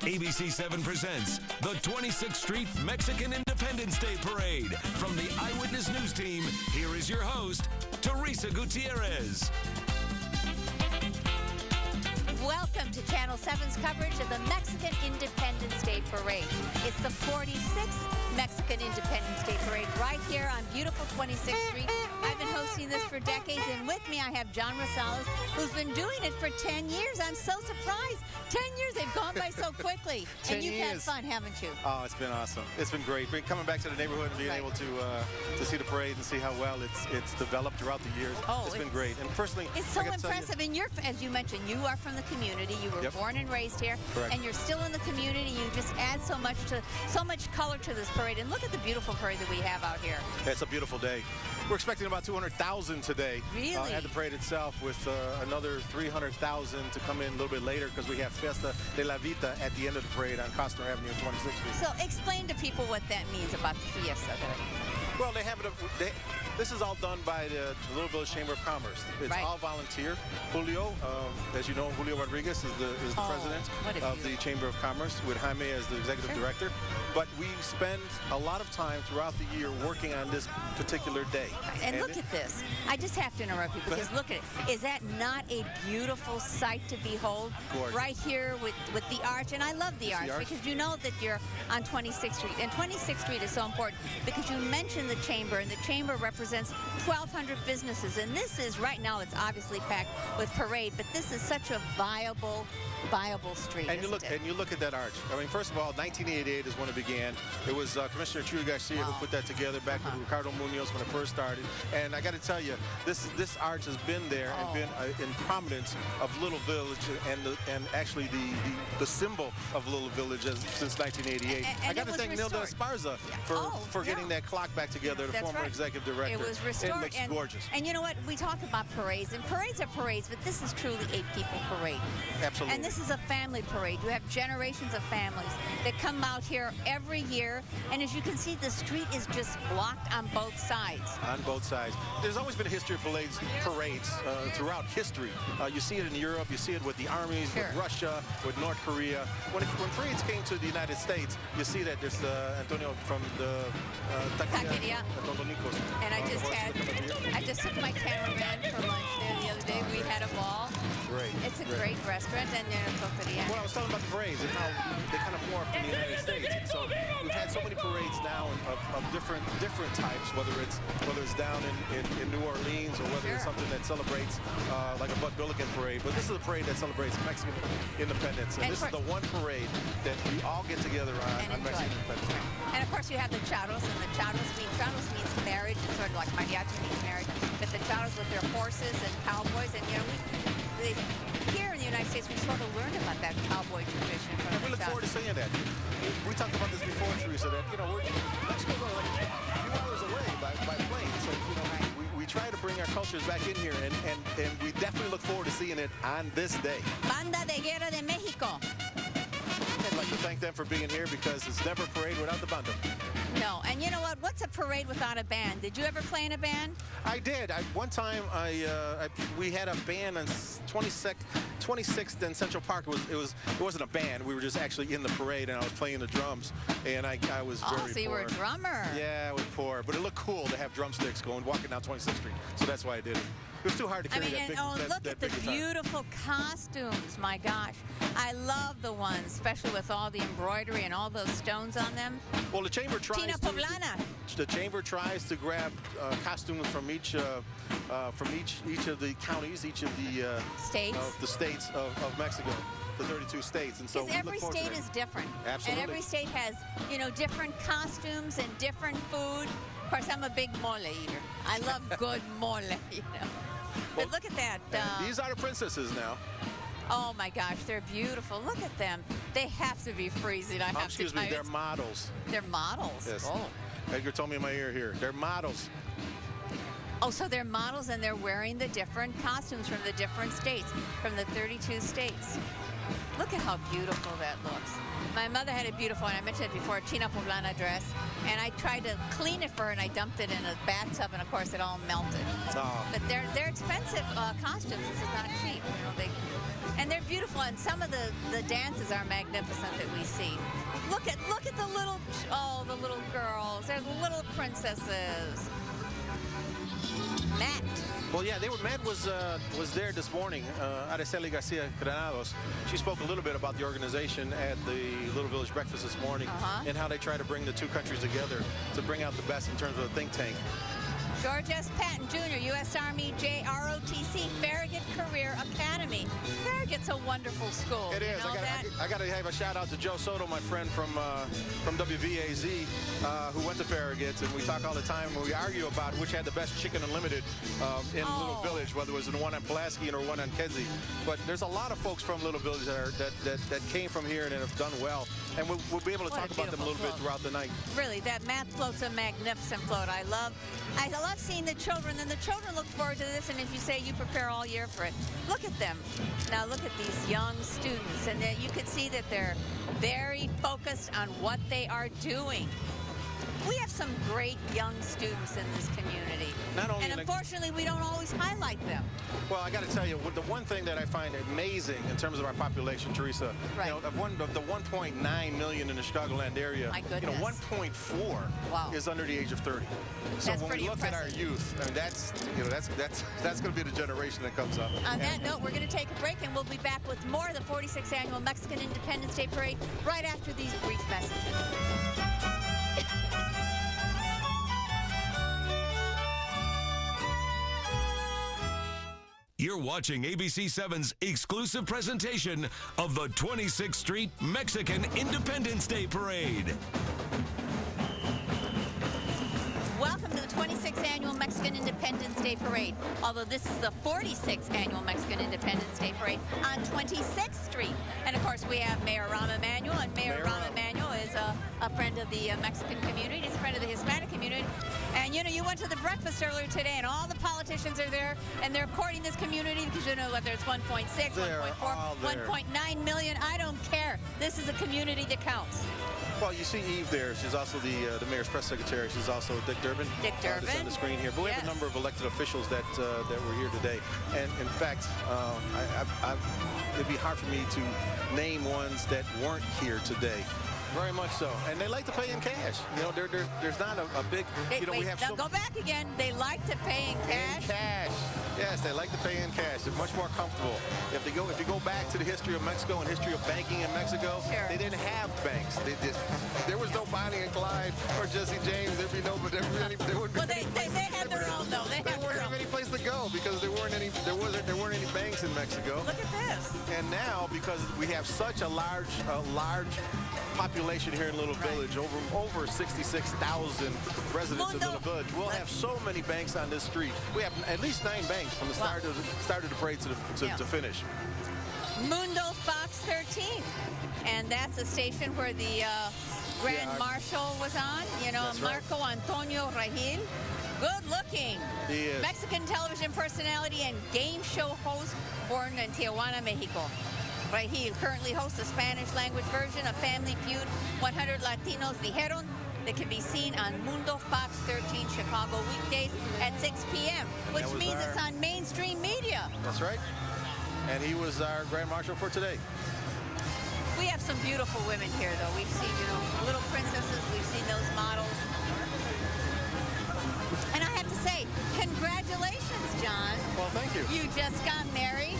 ABC7 presents the 26th Street Mexican Independence Day Parade. From the Eyewitness News Team, here is your host, Teresa Gutierrez. Welcome to Channel 7's coverage of the Mexican Independence Day Parade. It's the 46th Mexican Independence Day Parade right here on beautiful 26th Street. I've been hosting this for decades, and with me I have John Rosales, who's been doing it for 10 years. I'm so surprised. 10 years, they've gone by so quickly. 10 and you've years. had fun, haven't you? Oh, it's been awesome. It's been great. Coming back to the neighborhood and being able to see the parade and see how well it's developed throughout the years. Oh, it's been great. And personally, it's so impressive. And you're, as you mentioned, you are from the community. You were born and raised here. Correct. And you're still in the community. You just add so much color to this parade. And look at the beautiful parade that we have out here. It's a beautiful day. We're expecting about 200,000 today. Really? At the parade itself, with another 300,000 to come in a little bit later because we have Fiesta de la Vita at the end of the parade on Costner Avenue and 26th Street. So explain to people what that means about the Fiesta. Well, they have it. This is all done by the Little Village Chamber of Commerce. It's all volunteer. Julio, as you know, Julio Rodriguez is the president of the Chamber of Commerce, with Jaime as the executive director. But we spend a lot of time throughout the year working on this particular day. And look at this. I just have to interrupt you because look at it. Is that not a beautiful sight to behold? Gorgeous. Right here with the arch. And I love the arch because you know that you're on 26th Street. And 26th Street is so important because you mentioned the chamber, and the chamber represents 1,200 businesses. And this is, right now, it's obviously packed with parade, but this is such a viable street. And you look at that arch. I mean, first of all, 1988 is when it began. It was Commissioner Chuy Garcia who put that together back with Ricardo Munoz when it first started. And I got to tell you, this arch has been there and been in prominence of Little Village and actually the symbol of Little Village since 1988. And I got to thank Nilda Esparza for getting that clock back together, the former executive director. It was restored. It looks gorgeous. And you know what? We talk about parades, and parades are parades, but this is truly a people parade. Absolutely. And this is a family parade. You have generations of families that come out here every year, and as you can see, the street is just blocked on both sides. On both sides. There's always been a history of parades throughout history. You see it in Europe, you see it with the armies, with Russia, with North Korea. When parades came to the United States, you see that there's Antonio from the Taqueria. And I just took my cameraman for lunch there the other day. We had a ball. Great. It's a great restaurant, and well, I was talking about the parades and how they kind of morphed in the United States. And so we've had so many parades now of different types, whether it's down in New Orleans or whether it's something that celebrates like a Bud Billiken parade. But this is a parade that celebrates Mexican independence, and this is the one parade that we all get together on Mexican independence. And of course, you have the charros, and the charros means marriage. It's sort of like mariachi means marriage. But the charros with their horses and cowboys, and you know, here in the United States, we sort of learned about that cowboy tradition. And we look forward to seeing that. We talked about this before, Teresa, that, you know, Mexico's only like a few hours away by plane. So, you know, we try to bring our cultures back in here, and we definitely look forward to seeing it on this day. Banda de Guerra de Mexico. I'd like to thank them for being here because it's never a parade without the banda. No, and you know what? What's a parade without a band? Did you ever play in a band? I did. One time, we had a band on 26th and Central Park. It wasn't a band. We were just actually in the parade, and I was playing the drums, and I was very poor. So you were a drummer. Yeah, I was poor, but it looked cool to have drumsticks walking down 26th Street. So that's why I did it. It was too hard to carry that big guitar. Look at the beautiful costumes. My gosh. I love the ones, especially with all the embroidery and all those stones on them. Well, the chamber tries Tina Poblana. The chamber tries to grab costumes from each of the counties, each of the states of Mexico, the 32 states, and so every state is different. Absolutely. And every state has, you know, different costumes and different food. Of course, I'm a big mole eater. I love good mole, you know. But look at that. These are the princesses now. Oh my gosh, they're beautiful. Look at them. They have to be freezing. Excuse me, they're models. They're models? Yes. Oh. Edgar told me in my ear here. They're models. Oh, so they're models, and they're wearing the different costumes from the different states, from the 32 states. Look at how beautiful that looks. My mother had a beautiful, and I mentioned it before, Tina Poblana dress, and I tried to clean it for her, and I dumped it in a bathtub, and of course it all melted. Oh. But they're expensive costumes. This is not cheap. You know, And they're beautiful, and some of the dances are magnificent that we see. Look at the little girls. They're the little princesses. Matt. Well, yeah, Matt was there this morning. Araceli Garcia Granados. She spoke a little bit about the organization at the Little Village Breakfast this morning and how they try to bring the two countries together to bring out the best in terms of a think tank. George S. Patton Jr., U.S. Army JROTC, Farragut Career Academy. Farragut's a wonderful school. It is. I got to have a shout out to Joe Soto, my friend from WVAZ, who went to Farragut, and we talk all the time and we argue about which had the best chicken unlimited in Little Village, whether it was the one on Pulaski or one on Kedzie. But there's a lot of folks from Little Village that came from here and have done well, and we'll be able to talk about them a little bit throughout the night. Really, that math float's a magnificent float. I love seeing the children, and the children look forward to this, and as you say, you prepare all year for it. Look at them. Now look at these young students, and you can see that they're very focused on what they are doing. We have some great young students in this community, and unfortunately, we don't always highlight them. Well, I got to tell you, the one thing that I find amazing in terms of our population, Teresa, you know, of the 1.9 million in the Chicagoland area, you know, 1.4 is under the age of 30. So when we look at our youth, I mean, that's going to be the generation that comes up. On that note, we're going to take a break, and we'll be back with more of the 46th Annual Mexican Independence Day Parade right after these brief messages. You're watching ABC7's exclusive presentation of the 26th Street Mexican Independence Day Parade. Welcome to the 26th Annual Mexican Independence Day Parade. Although this is the 46th Annual Mexican Independence Day Parade on 26th Street. And of course, we have Mayor Rahm Emanuel, and Mayor Rahm Emanuel is a friend of the Mexican community. He's a friend of the Hispanic community. And you know, you went to the breakfast earlier today, and all the politicians are there, and they're courting this community because, you know, whether it's 1.6, 1.4, 1.9 million, I don't care. This is a community that counts. Well, you see Eve there. She's also the mayor's press secretary. She's also Dick Durbin. Dick Durbin. That's on the screen here. But we have a number of elected officials that were here today. And in fact, it'd be hard for me to name ones that weren't here today. Very much so. And they like to pay in cash. You know, there's not a big, you know, we have now go back again. They like to pay in cash? In cash. Yes, they like to pay in cash. They're much more comfortable. If you go back to the history of Mexico and history of banking in Mexico, they didn't have banks. There was no Bonnie and Clyde or Jesse James. There wouldn't be they had their own though. They wouldn't have any place to go because there weren't any banks in Mexico. Look at this. And now, because we have such a large population here in Little Village, over 66,000 residents in Little Village, we'll have so many banks on this street. We have at least 9 banks from the start of the parade to finish. MundoFOX 13, and that's a station where the Grand Marshal was on. You know, Marco Antonio Regil. Good looking. He is. Mexican television personality and game show host, born in Tijuana, Mexico. Regil currently hosts a Spanish language version of Family Feud 100 Latinos Dijeron that can be seen on MundoFOX 13 Chicago weekdays at 6 p.m., which means it's on mainstream media. That's right. And he was our Grand Marshal for today. We have some beautiful women here, though. We've seen, you know, little princesses. We've seen those models. And I have to say, congratulations, John. Well, thank you. You just got married.